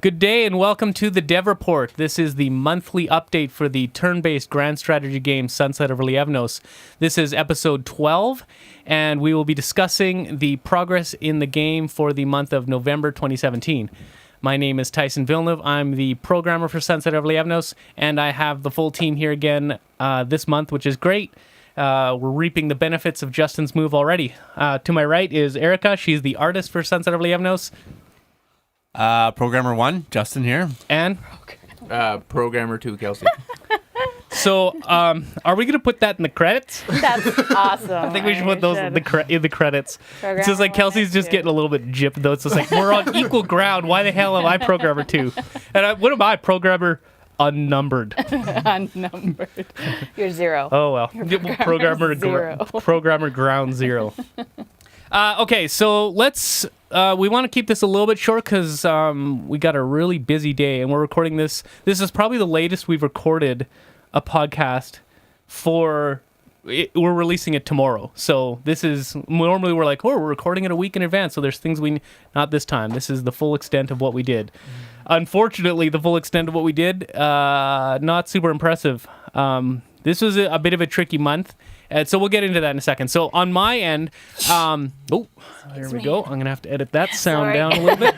Good day and welcome to the Dev Report. This is the monthly update for the turn-based grand strategy game Sunset over Lievnos. This is episode 12, and we will be discussing the progress in the game for the month of November 2017. My name is Tyson Villeneuve. I'm the programmer for Sunset over Lievnos, and I have the full team here again this month, which is great. We're reaping the benefits of Justin's move already. To my right is Erica. She's the artist for Sunset over Lievnos. Programmer 1, Justin here. And Programmer 2, Kelsey. so, are we going to put that in the credits? That's awesome. I think we should put those in the credits. Programmer It's just like Kelsey's one, just two. getting a little bit gypped, though. It's just like, we're on equal ground. Why the hell am I programmer 2? And what am I, programmer unnumbered? Unnumbered. You're zero. Oh, well. Programmer zero. Programmer ground zero. Okay, so let's... we want to keep this a little bit short because we got a really busy day, and we're recording this. This is probably the latest we've recorded a podcast for... We're releasing it tomorrow. So this is... Normally we're like, oh, we're recording it a week in advance, so there's things we... Not this time. This is the full extent of what we did. Unfortunately, the full extent of what we did, not super impressive. This was a bit of a tricky month. So we'll get into that in a second. So on my end, there we go. I'm going to have to edit that sound Sorry. down a little bit.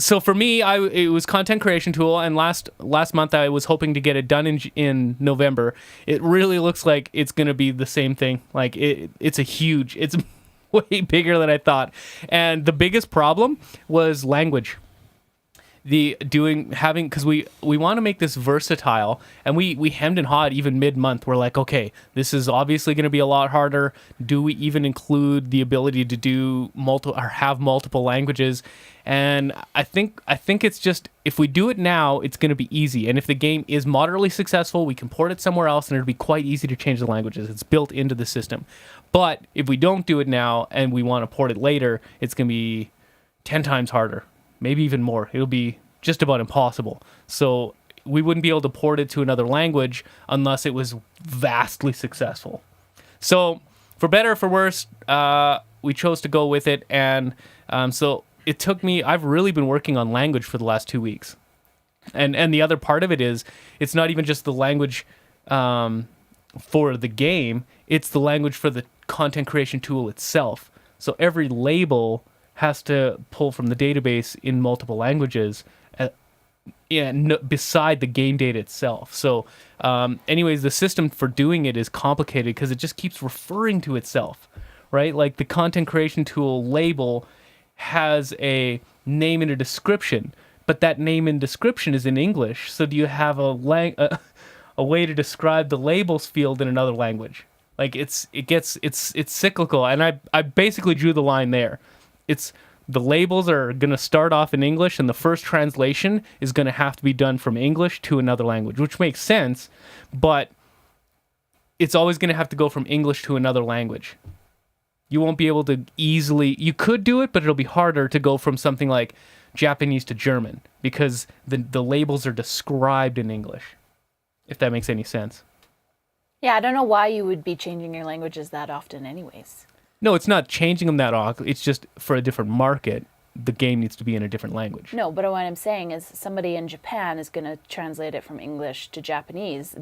So for me, it was content creation tool, and last month I was hoping to get it done in November. It really looks like it's going to be the same thing. Like it's way bigger than I thought. And the biggest problem was language. Because we want to make this versatile, and we hemmed and hawed even mid-month. We're like, okay, this is obviously going to be a lot harder. Do we even include the ability to do have multiple languages? And I think it's just, if we do it now, it's going to be easy. And if the game is moderately successful, we can port it somewhere else, and it'll be quite easy to change the languages. It's built into the system. But if we don't do it now and we want to port it later, it's going to be 10 times harder. Maybe even more. It'll be just about impossible. So we wouldn't be able to port it to another language unless it was vastly successful. So for better or for worse, we chose to go with it. And so it took me, I've really been working on language for the last 2 weeks. And the other part of it is, it's not even just the language for the game, it's the language for the content creation tool itself. So every label has to pull from the database in multiple languages beside the game data itself. So anyways, the system for doing it is complicated because it just keeps referring to itself, right? Like the content creation tool label has a name and a description, but that name and description is in English. So do you have a way to describe the labels field in another language? Like it's cyclical, and I basically drew the line there. The labels are going to start off in English, and the first translation is going to have to be done from English to another language, which makes sense, but it's always going to have to go from English to another language. You won't be able to you could do it, but it'll be harder to go from something like Japanese to German, because the labels are described in English, if that makes any sense. Yeah, I don't know why you would be changing your languages that often anyways. No, it's not changing them that often. It's just for a different market, the game needs to be in a different language. No, but what I'm saying is somebody in Japan is going to translate it from English to Japanese.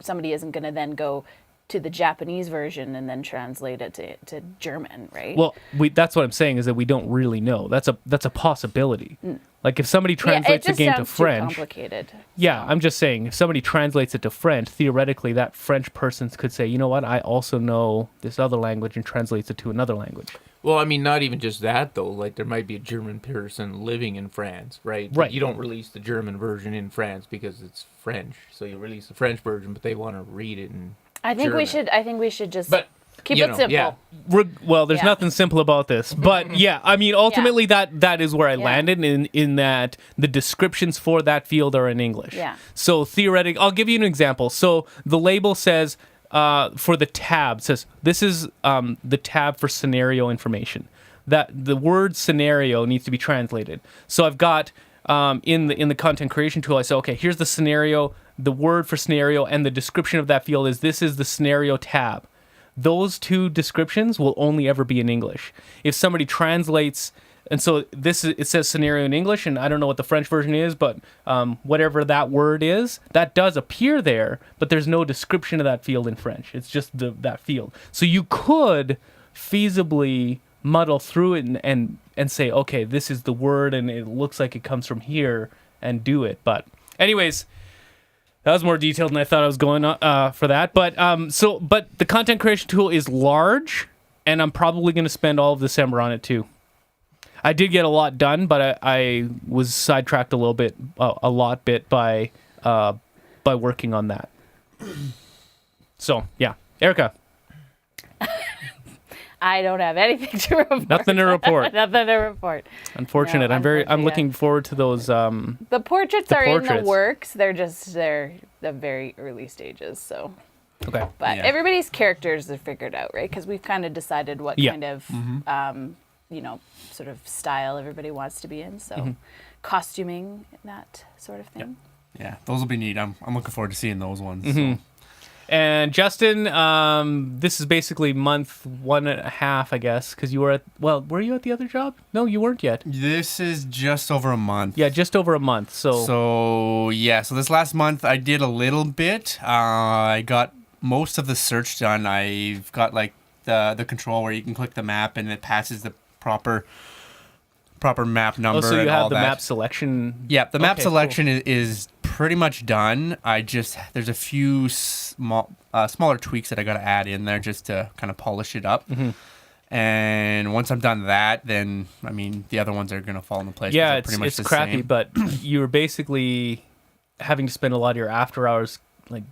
Somebody isn't going to then go to the Japanese version and then translate it to German, right? Well, that's what I'm saying, is that we don't really know. That's a possibility. Like if somebody translates the game to French, too complicated. Yeah, I'm just saying, if somebody translates it to French, theoretically that French person could say, you know what, I also know this other language, and translates it to another language. Well, I mean, not even just that, though. Like, there might be a German person living in France, right? Right. You don't release the German version in France because it's French. So you release the French version, but they want to read it in German. I think we should just keep you it know, simple. yeah. Well, there's Yeah. nothing simple about this, but yeah, I mean, ultimately that is where I Yeah. landed in that the descriptions for that field are in English. Yeah. So theoretically, I'll give you an example. So the label says, for the tab, says, this is the tab for scenario information. That the word scenario needs to be translated. So I've got in the content creation tool, I say, okay, here's the scenario, the word for scenario, and the description of that field is, this is the scenario tab. Those two descriptions will only ever be in English. If somebody translates and so it says scenario in English, and I don't know what the French version is, but whatever that word is, that does appear there, but there's no description of that field in French. It's just that field. So you could feasibly muddle through it and say, okay, this is the word, and it looks like it comes from here, and do it. But anyways, that was more detailed than I thought I was going for that. But but the content creation tool is large, and I'm probably going to spend all of December on it too. I did get a lot done, but I was sidetracked a lot by working on that. So yeah, Erica. I don't have anything to report. Nothing to report. Nothing to report. Unfortunate. No, I'm looking forward to those. The portraits are in the works. They're the very early stages. So. Okay. But everybody's characters are figured out, right? Because we've kind of decided what kind of, sort of style everybody wants to be in. So, costuming, that sort of thing. Yeah, those will be neat. I'm looking forward to seeing those ones. Mm-hmm. So. And Justin, this is basically month 1.5, I guess, because you were were you at the other job? No, you weren't yet. This is just over a month. Yeah, just over a month. So this last month I did a little bit. I got most of the search done. I've got like the control where you can click the map and it passes the proper map number. Oh, so you and have all the that. map selection. Yeah, the map Okay, selection is pretty much done. There's a few smaller tweaks that I got to add in there just to kind of polish it up. Mm-hmm. And once I'm done that, then I mean the other ones are gonna fall into place. Yeah, it's crappy, same. but you were basically having to spend a lot of your after hours like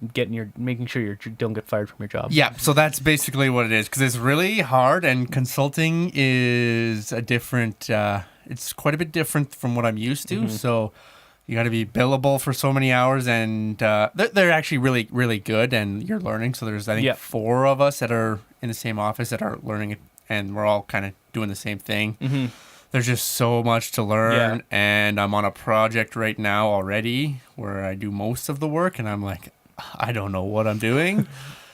making sure you don't get fired from your job. Yeah, so that's basically what it is, because it's really hard, and consulting is a different. It's quite a bit different from what I'm used to. So you got to be billable for so many hours, and they're actually really, really good, and you're learning. So there's I think 4 of us that are in the same office that are learning it, and we're all kind of doing the same thing. Mm-hmm. There's just so much to learn, and I'm on a project right now already where I do most of the work, and I'm like, I don't know what I'm doing.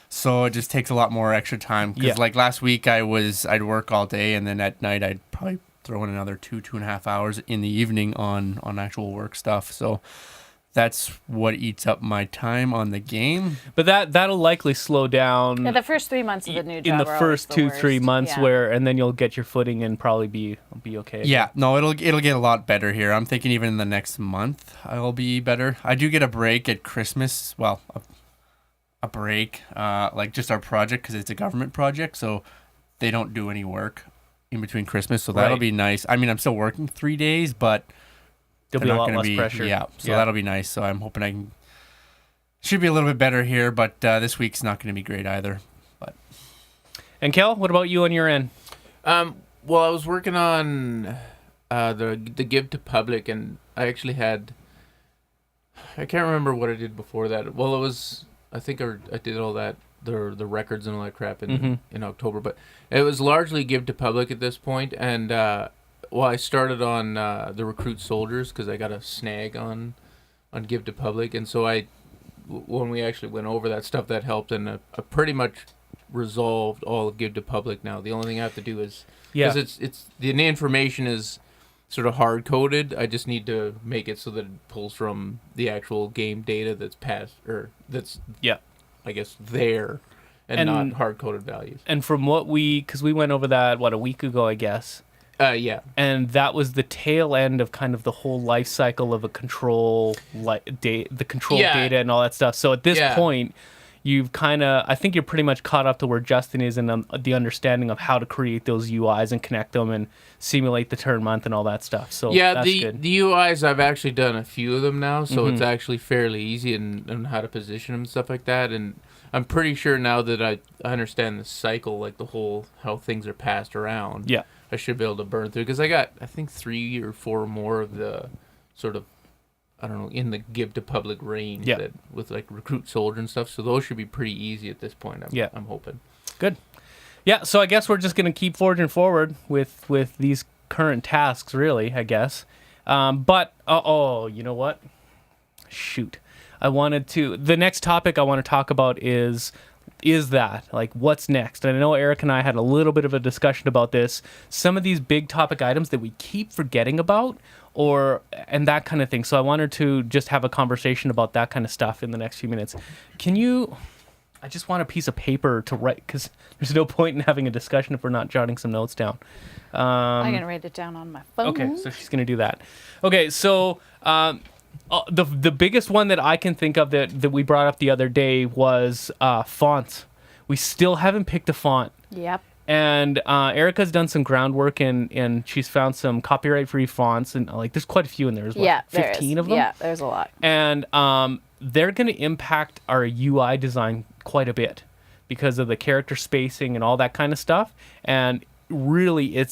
So it just takes a lot more extra time. Because like last week I'd work all day, and then at night I'd probably throw in another 2.5 hours in the evening on actual work stuff. So that's what eats up my time on the game. But that'll likely slow down. Yeah, the first 3 months of the new job in the are first always the 2-3 worst. months, and then you'll get your footing and probably be okay. Yeah, no, it'll get a lot better here. I'm thinking even in the next month I'll be better. I do get a break at Christmas. Well, a break, like just our project, because it's a government project, so they don't do any work in between Christmas, so that'll be nice. I mean, I'm still working 3 days, but there'll be a lot less pressure. Yeah, so that'll be nice. So I'm hoping should be a little bit better here, but this week's not going to be great either. But And Kel, what about you on your end? Well, I was working on the Give to Public, and I actually had, I can't remember what I did before that. Well, I think I did all that, the records and all that crap in October, but it was largely Give to Public at this point, and I started on the Recruit Soldiers because I got a snag on Give to Public, and so when we actually went over that stuff, that helped, and I pretty much resolved all of Give to Public now. The only thing I have to do is, because it's the information is sort of hard coded. I just need to make it so that it pulls from the actual game data that's passed, or that's I guess there, and not hard coded values. And from what because we went over that a week ago, I guess. And that was the tail end of kind of the whole life cycle of a control the control data and all that stuff. So at this point, you've I think you're pretty much caught up to where Justin is in the understanding of how to create those UIs and connect them and simulate the turn month and all that stuff. So that's good. The UIs, I've actually done a few of them now, so it's actually fairly easy and how to position them and stuff like that. And I'm pretty sure now that I understand the cycle, like the whole how things are passed around. Yeah. I should be able to burn through, because I got, I think, 3 or 4 more of the sort of, I don't know, in the Give to Public range that with like Recruit Soldier and stuff. So those should be pretty easy at this point. I'm hoping. Good. Yeah. So I guess we're just gonna keep forging forward with these current tasks, really. I guess. But you know what? Shoot. The next topic I want to talk about is is that? Like, what's next? And I know Eric and I had a little bit of a discussion about this. Some of these big topic items that we keep forgetting about, and that kind of thing. So I wanted to just have a conversation about that kind of stuff in the next few minutes. I just want a piece of paper to write, because there's no point in having a discussion if we're not jotting some notes down. I'm going to write it down on my phone. Okay, so she's going to do that. Okay, so the biggest one that I can think of that we brought up the other day was fonts. We still haven't picked a font. Yep. And Erica's done some groundwork and she's found some copyright-free fonts, and like there's quite a few in there. There's 15 of them. Yeah, there's a lot. And they're going to impact our UI design quite a bit because of the character spacing and all that kind of stuff. And really, we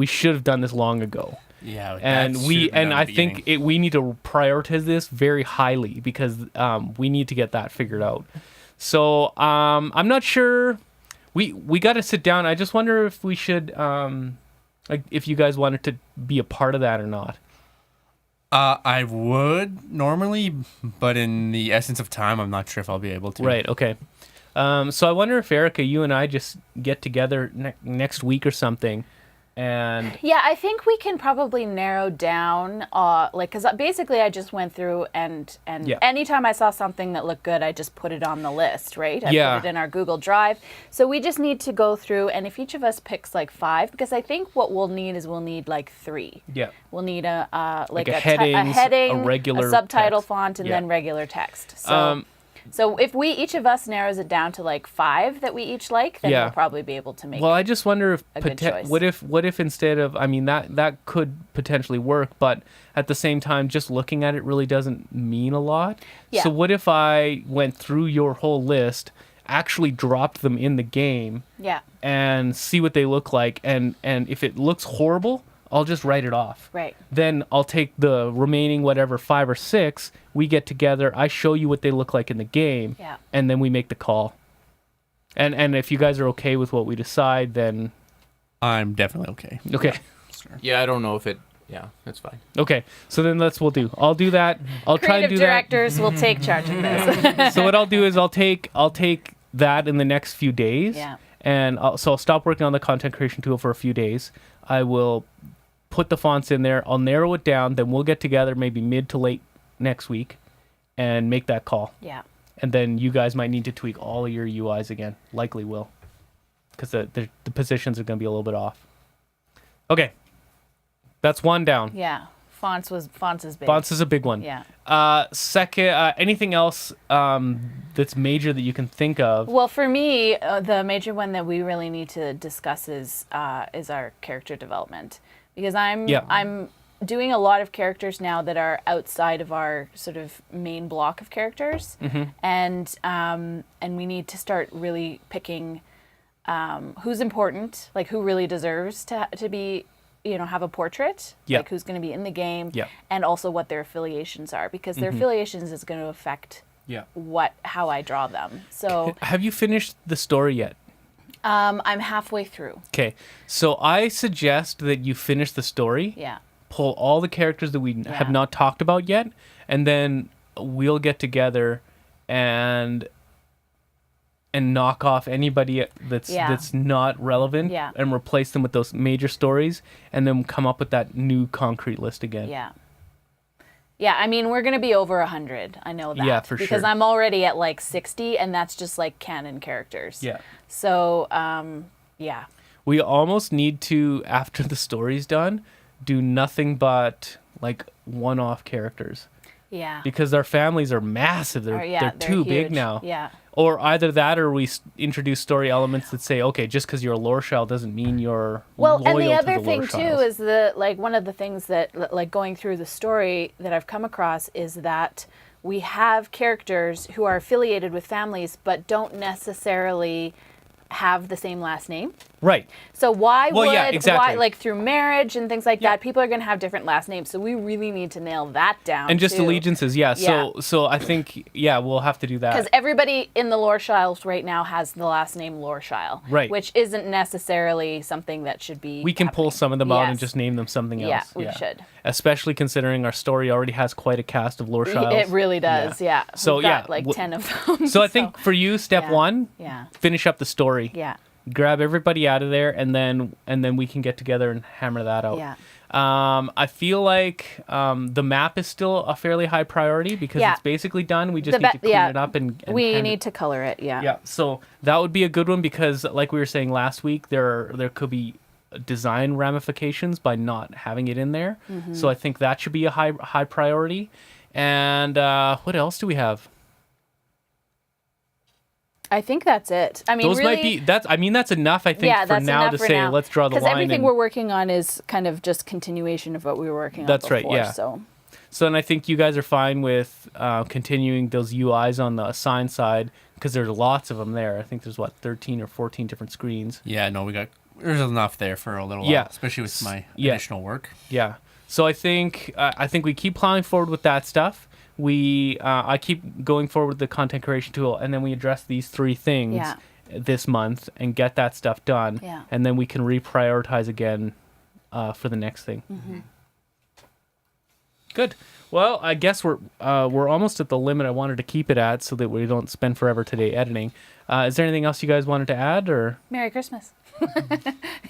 should have done this long ago. Yeah, And I think we need to prioritize this very highly because we need to get that figured out. So I'm not sure. We got to sit down. I just wonder if we should, like, if you guys wanted to be a part of that or not. I would normally, but in the essence of time, I'm not sure if I'll be able to. Right. Okay. So I wonder if Erica, you and I just get together next week or something. And yeah, I think we can probably narrow down, because basically I just went through and anytime I saw something that looked good, I just put it on the list, right? I put it in our Google Drive. So we just need to go through, and if each of us picks like 5, because I think what we'll need like 3. Yeah. We'll need a heading, a regular subtitle text. font, and then regular text. So. So if each of us narrows it down to like 5 that we each like, then we'll probably be able to make. Well, I just wonder if a good choice. What if instead of, I mean, that could potentially work, but at the same time, just looking at it really doesn't mean a lot. Yeah. So what if I went through your whole list, actually dropped them in the game, and see what they look like, and if it looks horrible, I'll just write it off. Right. Then I'll take the remaining 5 or 6. We get together. I show you what they look like in the game. Yeah. And then we make the call. And if you guys are okay with what we decide, then I'm definitely okay. okay. Sure. Yeah, I don't know if it. Yeah, that's fine. Okay. So then we'll do. I'll do that. I'll try and do Creative directors will take charge of this. that. So what I'll do is I'll take that in the next few days. Yeah. And I'll stop working on the content creation tool for a few days. I will put the fonts in there. I'll narrow it down. Then we'll get together maybe mid to late next week and make that call. Yeah. And then you guys might need to tweak all of your UIs again. Likely will. Because the positions are going to be a little bit off. Okay. That's one down. Yeah. Fonts is big. Fonts is a big one. Yeah. Second, anything else that's major that you can think of? Well, for me, the major one that we really need to discuss is our character development, because I'm doing a lot of characters now that are outside of our sort of main block of characters, and we need to start really picking who's important, like who really deserves to be, have a portrait, like who's going to be in the game, and also what their affiliations are, because their affiliations is going to affect how I draw them. So have you finished the story yet? I'm halfway through. Okay, so I suggest that you finish the story. Yeah. Pull all the characters that we have not talked about yet, and then we'll get together and knock off anybody that's not relevant, and replace them with those major stories, and then come up with that new concrete list again. Yeah. Yeah, I mean, we're going to be over 100. I know that. Yeah, for sure. Because I'm already at like 60, and that's just like canon characters. Yeah. So, yeah. We almost need to, after the story's done, do nothing but like one-off characters. Yeah. Because our families are massive. They're too big huge. now. Yeah. Or either that, or we introduce story elements that say, okay, just because you're a lore shell doesn't mean you're loyal and the to other the thing lore too shells. is one of the things that like going through the story that I've come across is that we have characters who are affiliated with families but don't necessarily have the same last name. Right. So why exactly. why, like through marriage and things like that, people are going to have different last names. So we really need to nail that down. And just too. allegiances, yeah. So I think, we'll have to do that. Because everybody in the Loreshiles right now has the last name Loreshiel. Right. Which isn't necessarily something that should be We can happening. pull some of them out and just name them something else. Yeah, we should. Especially considering our story already has quite a cast of Loreshiles. It really does, yeah. So We've got like 10 of them. So I think for you, step one, finish up the story. Yeah. Grab everybody out of there, and then we can get together and hammer that out. Yeah. I feel like the map is still a fairly high priority because it's basically done. We just need to clean it up and we need to color it. Yeah. Yeah. So that would be a good one because, like we were saying last week, there could be design ramifications by not having it in there. Mm-hmm. So I think that should be a high priority. And what else do we have? I think that's it. I mean, those really, might be that's enough. I think for now to say let's draw the line. Because everything we're working on is kind of just continuation of what we were working on. That's before, right. Yeah. So and I think you guys are fine with continuing those UIs on the assign side because there's lots of them there. I think there's 13 or 14 different screens. Yeah. No, there's enough there for a little while, especially with my additional work. Yeah. So I think we keep plowing forward with that stuff. I keep going forward with the content creation tool, and then we address these 3 things this month and get that stuff done. Yeah. And then we can reprioritize again for the next thing. Mm-hmm. Good. Well, I guess we're almost at the limit I wanted to keep it at so that we don't spend forever today editing. Is there anything else you guys wanted to add? Or Merry Christmas.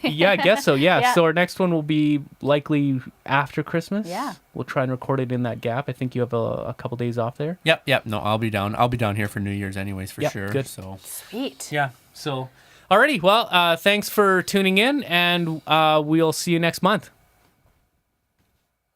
Yeah, I guess so. Yeah. So our next one will be likely after Christmas. Yeah. We'll try and record it in that gap. I think you have a couple days off there. Yep. No, I'll be down. I'll be down here for New Year's anyways, for sure. Good. So Sweet. Yeah. So, alrighty. Well, thanks for tuning in, and we'll see you next month.